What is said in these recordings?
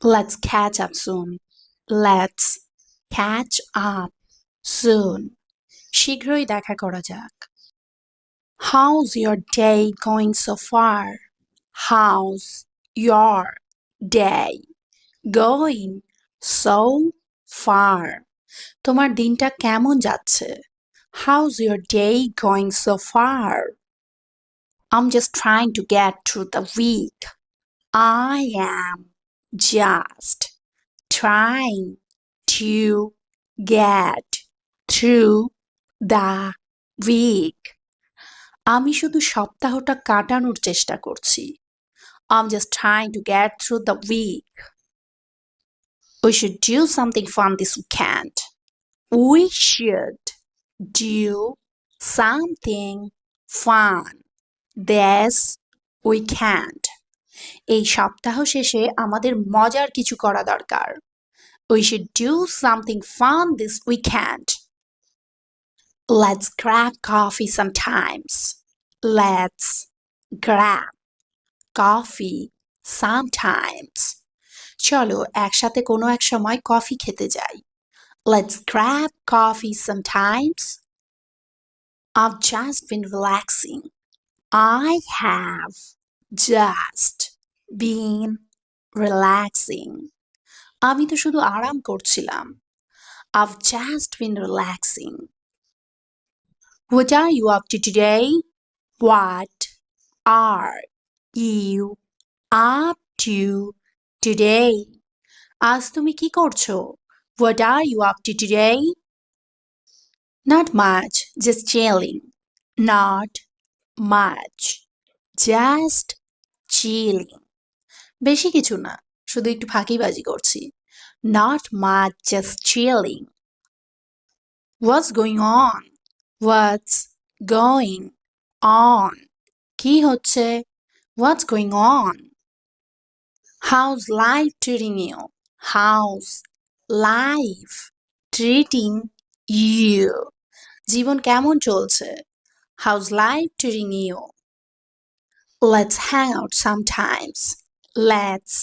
Let's catch up soon. Let's catch up soon. শীঘ্রই দেখা করা যাক। How's your day going so far? How's your day going so far? তোমার দিনটা কেমন যাচ্ছে? How's your day going so far? I'm just trying to get through the week. I am just trying to get through the week. আমি শুধু সপ্তাহটা কাটানোর চেষ্টা করছি। I'm just trying to get through the week. We should do something fun this weekend. We should do something fun this weekend. এই সপ্তাহ শেষে আমাদের মজার কিছু করা দরকার। We should do something fun this weekend. Let's grab coffee sometimes. Let's grab coffee sometimes. চলো একসাথে কোনো এক সময় কফি খেতে যাই। Let's grab coffee sometimes. I've just been relaxing. I have just been relaxing. আমি তো শুধু আরাম করছিলাম। I've just been relaxing. What are you up to today? What are you up to today? আজ তুমি কি করছো? What are you up to today? Not much, just chilling. Not much, just chilling. বেশি কিছু না, শুধু একটু ফাঁকিবাজি করছি। Not much, just chilling. What's going on? What's going on? কি হচ্ছে? What's going on? How's life treating you? How's life treating you? জীবন কেমন চলছে? How's life treating you? Let's hang out sometimes. Let's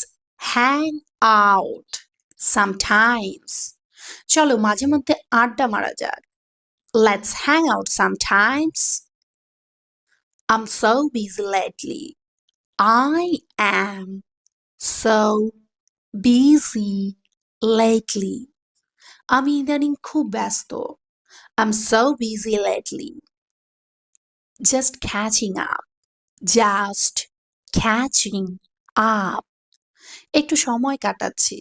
hang out sometimes. চলো মাঝে মধ্যে আড্ডা মারা যাক। Let's hang out sometimes. I'm so busy lately. I am so busy lately. আমি ইদানিং খুব ব্যস্ত। I'm so busy lately. Just catching up. Just catching up. একটু সময় কাটাচ্ছি।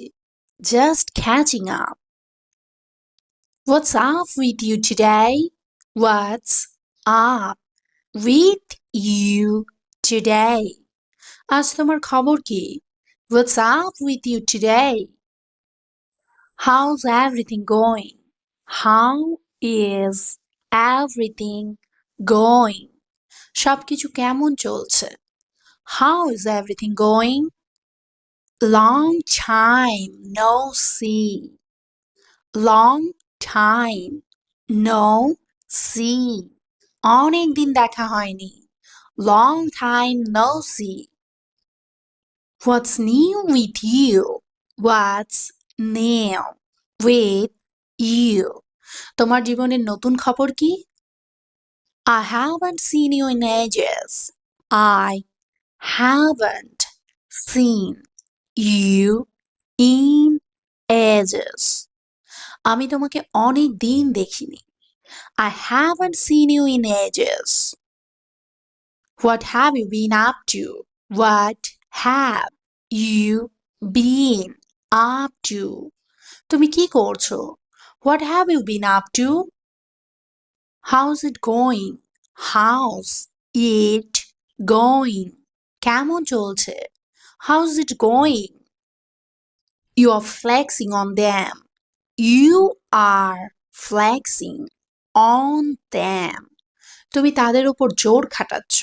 Just catching up. What's up with you today? What's up with you today? আজ তোমার খবর কি? What's up with you today? How's everything going? How is everything going? সবকিছু কেমন চলছে? How is everything going? Long time no see. Long time no see. অনেক দিন দেখা হয়নি। Long time no see. What's new with you? What's new with you? তোমার জীবনের নতুন খবর কি? I haven't seen you in ages. I haven't seen you in ages. আমি তোমাকে অনেক দিন দেখিনি। I haven't seen you in ages. What have you been up to? What have you been up to? তুমি কি করছো? What have you been up to? How's it going? How's it going? কেমন চলছে? How's it going? You are flexing on them. You are flexing on them. তুমি তাদের উপর জোর খাটাচ্ছ।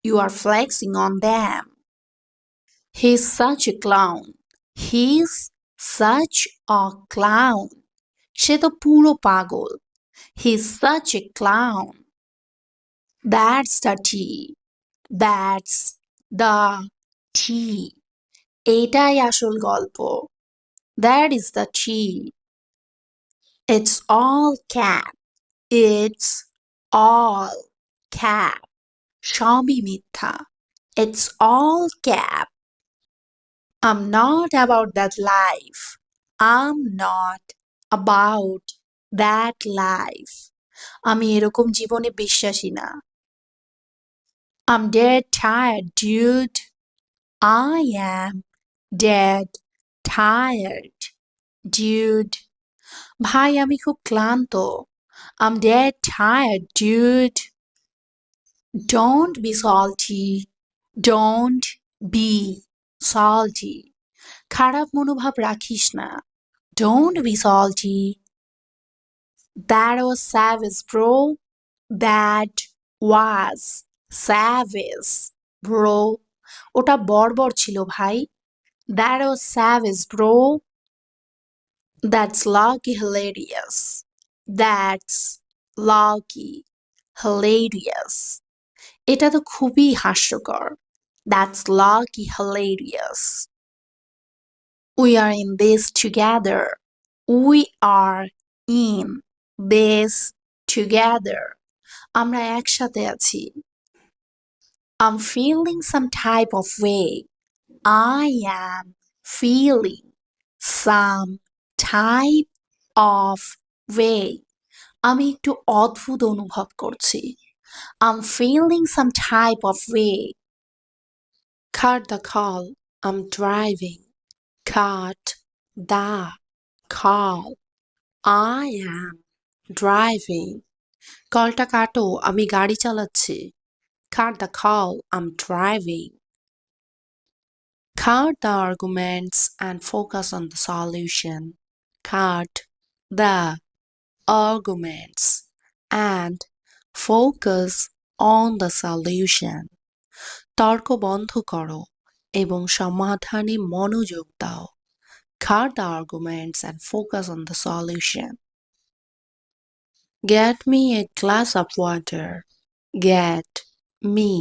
You are flexing on them. He's such a clown. He's such a clown. সে তো পুরো পাগল। He's such a clown. That's the tea. That's the tea. এটাই আসল গল্প। That is the tea. It's all cap. It's all cap. সবই মিথ্যা। It's all cap. I'm not about that life. I'm not about that life. আমি এরকম জীবনে বিশ্বাসী না। I'm dead tired, dude. I am dead tired, dude. ভাই আমি খুব ক্লান্ত। I'm dead tired, dude. Don't be salty. Don't be salty. খারাপ মনোভাব রাখিস না। Don't be salty. That was savage, bro. That was savage, bro. ওটা বর্বর ছিল ভাই। That was savage, bro. That's lucky hilarious. That's lucky hilarious. এটা তো খুবই হাস্যকর। That's lucky hilarious. We are in this together. We are in this together. আমরা একসাথে আছি। I'm feeling some type of way. I am feeling some type of way. আমি একটু অদ্ভুত অনুভব করছি। I'm feeling some type of way. Cut the call. I'm driving. Cut the call. I am driving. কলটা কাটো, আমি গাড়ি চালাচ্ছি। Cut the call. I'm driving. Cut the arguments and focus on the solution. Cut the arguments and focus on the solution. তর্ক বন্ধ করো এবং সমাধানে মনোযোগ দাও। Cut the arguments and focus on the solution. Get me a glass of water. Get me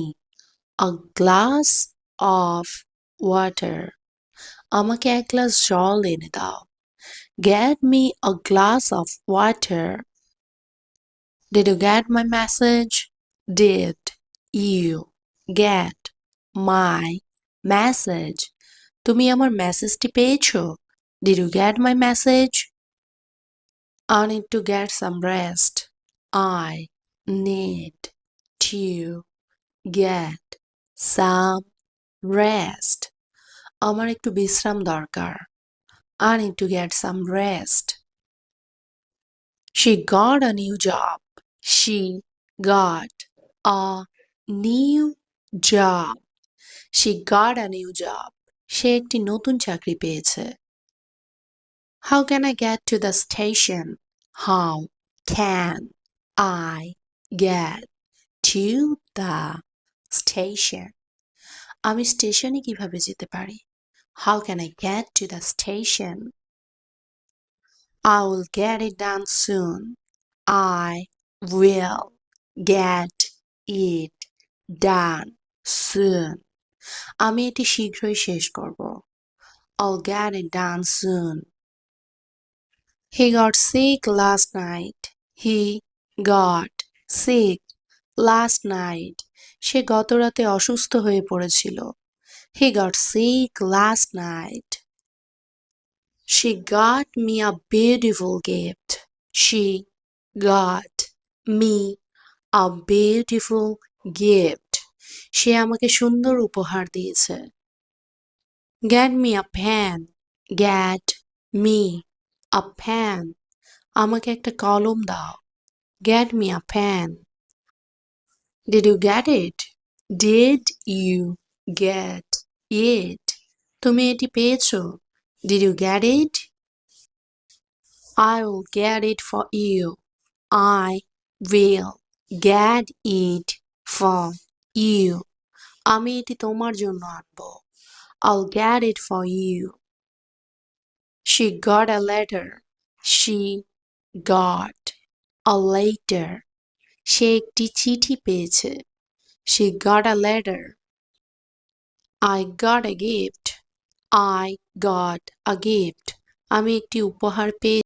a glass of water. আমাকে এক glass জল এনে দাও। Get me a glass of water. Did you get my message? Did you get my message? তুমি আমার মেসেজটি পেয়েছো? Did you get my message? I need to get some rest. I need to get some rest. আমার একটু বিশ্রাম দরকার। I need to get some rest. She got a new job. She got a new job. She got a new job. সে একটি নতুন চাকরি পেয়েছে। How can I get to the station? How can I get to the station? আমি স্টেশনে কিভাবে যেতে পারি? How can I get to the station? I will get it done soon. I will get it done soon. আমি এটি শীঘ্রই শেষ করব। I'll get it done soon. He got sick last night. He got sick last night. সে গত রাতে অসুস্থ হয়ে পড়েছিল। He got sick last night. She got me a beautiful gift. She got me a beautiful gift. সে আমাকে সুন্দর উপহার দিয়েছে। Get me a pen. Get me a pen. আমাকে একটা কলম দাও। Get me a pen. Did you get it? Did you get it? তুমি এটি পেয়েছো? Did you get it? I will get it for you. I will get it for you. আমি এটি তোমার জন্য আনবো। I'll get it for you. She got a letter. She got a letter. সে একটি চিঠি পেয়েছে। She got a letter. I got a gift. I got a gift. আমি একটি উপহার পেয়েছি।